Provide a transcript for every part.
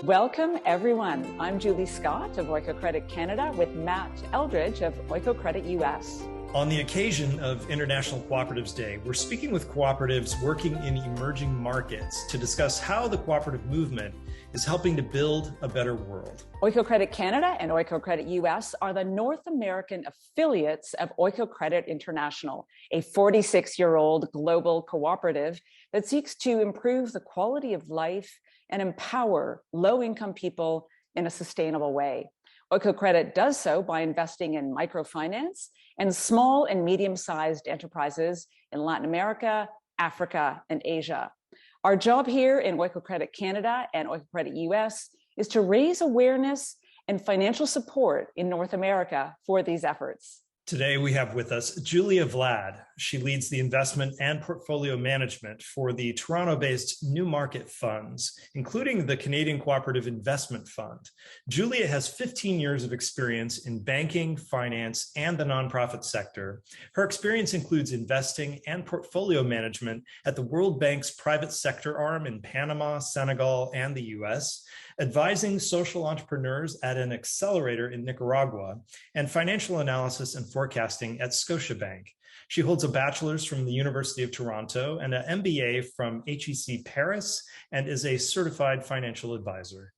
Welcome, everyone. I'm Julie Scott of Oiko Credit Canada with Matt Eldridge of Oiko Credit US. On the occasion of International Cooperatives Day, we're speaking with cooperatives working in emerging markets to discuss how the cooperative movement is helping to build a better world. Oiko Credit Canada and Oiko Credit US are the North American affiliates of Oiko Credit International, a 46-year-old global cooperative that seeks to improve the quality of life and empower low-income people in a sustainable way. Oiko Credit does so by investing in microfinance and small and medium-sized enterprises in Latin America, Africa, and Asia. Our job here in Oiko Credit Canada and Oiko Credit US is to raise awareness and financial support in North America for these efforts. Today we have with us Julia Vlad. She leads the investment and portfolio management for the Toronto-based New Market Funds, including the Canadian Cooperative Investment Fund. Julia has 15 years of experience in banking, finance, and the nonprofit sector. Her experience includes investing and portfolio management at the World Bank's private sector arm in Panama, Senegal, and the US, advising social entrepreneurs at an accelerator in Nicaragua, and financial analysis and forecasting at Scotiabank. She holds a bachelor's from the University of Toronto and an MBA from HEC Paris and is a certified financial advisor.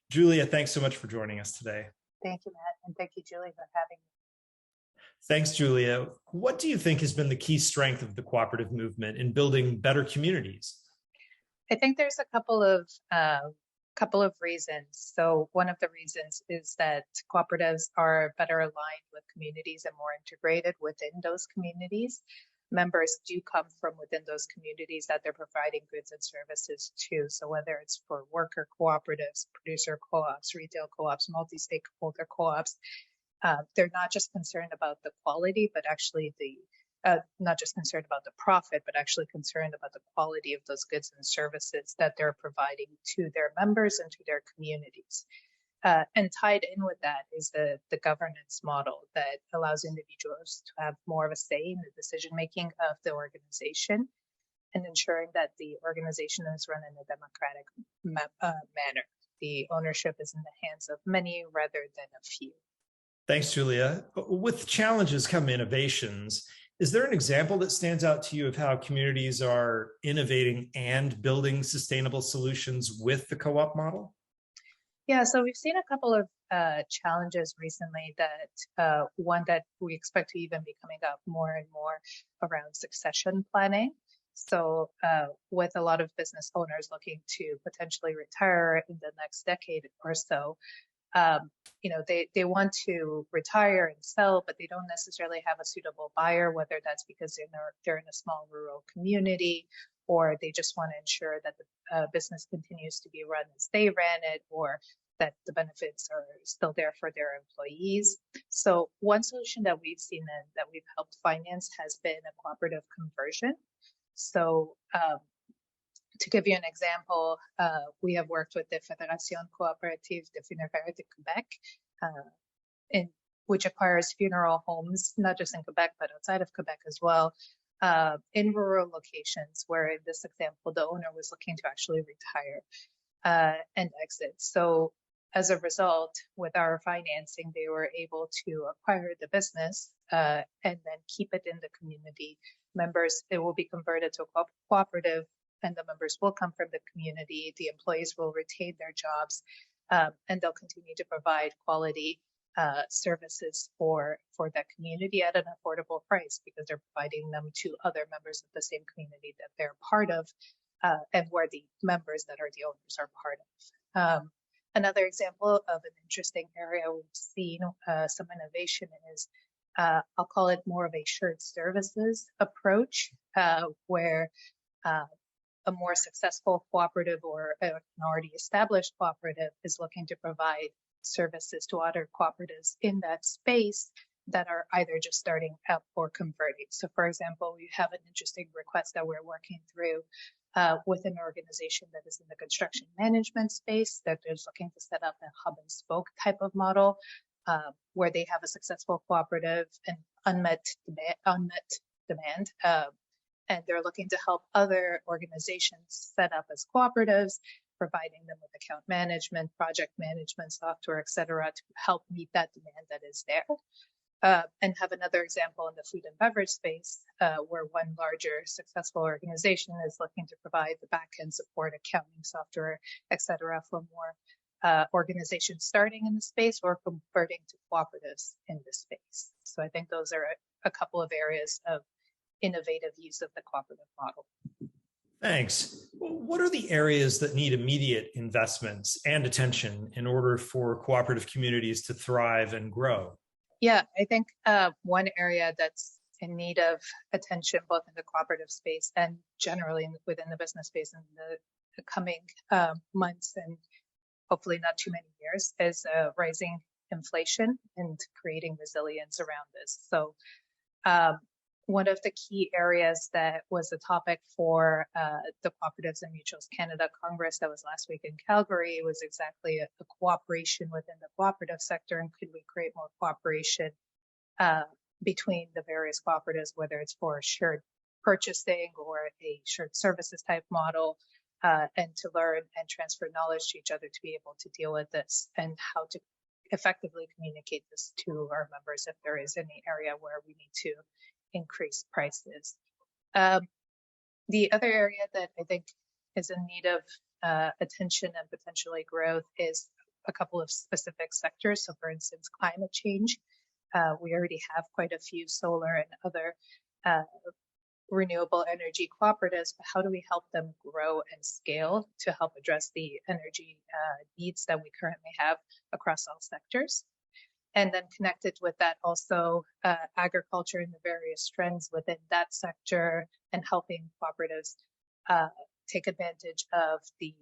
Julia, thanks so much for joining us today. Thank you, Matt, and thank you, Julie, for having me. Thanks, Julia. What do you think has been the key strength of the cooperative movement in building better communities? I think there's a couple of reasons. So one of the reasons is that cooperatives are better aligned with communities and more integrated within those communities. Members do come from within those communities that they're providing goods and services to. So whether it's for worker cooperatives, producer co-ops, retail co-ops, multi-stakeholder co-ops, they're not just concerned about the quality, but actually not just concerned about the profit, but actually concerned about the quality of those goods and services that they're providing to their members and to their communities. And tied in with that is the governance model that allows individuals to have more of a say in the decision-making of the organization and ensuring that the organization is run in a democratic manner. The ownership is in the hands of many rather than a few. Thanks, Julia. With challenges come innovations. Is there an example that stands out to you of how communities are innovating and building sustainable solutions with the co-op model? Yeah, so we've seen a couple of challenges recently that one that we expect to even be coming up more and more around succession planning. So with a lot of business owners looking to potentially retire in the next decade or so, they want to retire and sell, but they don't necessarily have a suitable buyer, whether that's because they're in a small rural community, or they just want to ensure that the business continues to be run as they ran it, or that the benefits are still there for their employees. So one solution that we've seen and that we've helped finance has been a cooperative conversion. So to give you an example, we have worked with the Fédération Coopérative de Funérailles de Québec, which acquires funeral homes, not just in Quebec, but outside of Quebec as well, in rural locations where in this example, the owner was looking to actually retire and exit. So as a result, with our financing, they were able to acquire the business and then keep it in the community. Members, it will be converted to a cooperative, and the members will come from the community. The employees will retain their jobs, and they'll continue to provide quality services for that community at an affordable price because they're providing them to other members of the same community that they're part of, and where the members that are the owners are part of. Another example of an interesting area we've seen some innovation is, I'll call it more of a shared services approach, where a more successful cooperative or an already established cooperative is looking to provide services to other cooperatives in that space that are either just starting up or converting. So for example, we have an interesting request that we're working through with an organization that is in the construction management space that is looking to set up a hub and spoke type of model where they have a successful cooperative and unmet demand. And they're looking to help other organizations set up as cooperatives providing them with account management, project management software, et cetera, to help meet that demand that is there. And have another example in the food and beverage space, where one larger successful organization is looking to provide the back-end support, accounting software, et cetera, for more organizations starting in the space or converting to cooperatives in the space. So I think those are a couple of areas of innovative use of the cooperative model. Thanks. What are the areas that need immediate investments and attention in order for cooperative communities to thrive and grow? Yeah, I think one area that's in need of attention, both in the cooperative space and generally within the business space in the coming months and hopefully not too many years, is rising inflation and creating resilience around this. So one of the key areas that was a topic for the Cooperatives and Mutuals Canada Congress that was last week in Calgary was exactly the cooperation within the cooperative sector, and could we create more cooperation between the various cooperatives, whether it's for shared purchasing or a shared services type model, and to learn and transfer knowledge to each other to be able to deal with this, and how to effectively communicate this to our members if there is any area where we need to increase prices. The other area that I think is in need of attention and potentially growth is a couple of specific sectors. So for instance, climate change. We already have quite a few solar and other renewable energy cooperatives, but how do we help them grow and scale to help address the energy needs that we currently have across all sectors? And then connected with that also agriculture and the various trends within that sector, and helping cooperatives take advantage of the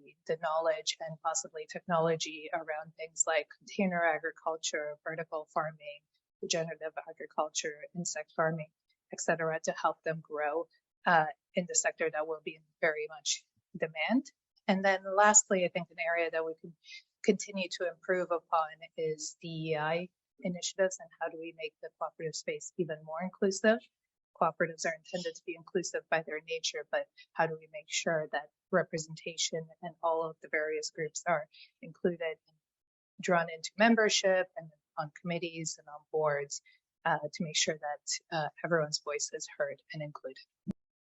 knowledge and possibly technology around things like container agriculture, vertical farming, regenerative agriculture, insect farming, et cetera, to help them grow in the sector that will be in very much demand. And then lastly, I think an area that we can continue to improve upon is DEI initiatives, and how do we make the cooperative space even more inclusive? Cooperatives are intended to be inclusive by their nature, but how do we make sure that representation and all of the various groups are included and drawn into membership and on committees and on boards to make sure that everyone's voice is heard and included.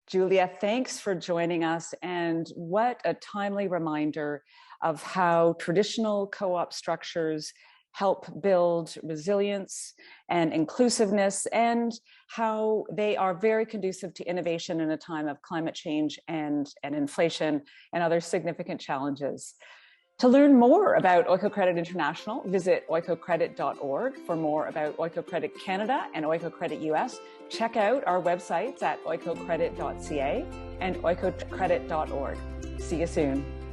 Julia, thanks for joining us, and what a timely reminder of how traditional co-op structures help build resilience and inclusiveness, and how they are very conducive to innovation in a time of climate change and inflation and other significant challenges. To learn more about Oikocredit International, visit oikocredit.org. For more about Oikocredit Canada and Oikocredit US, check out our websites at oikocredit.ca and oikocredit.org. See you soon.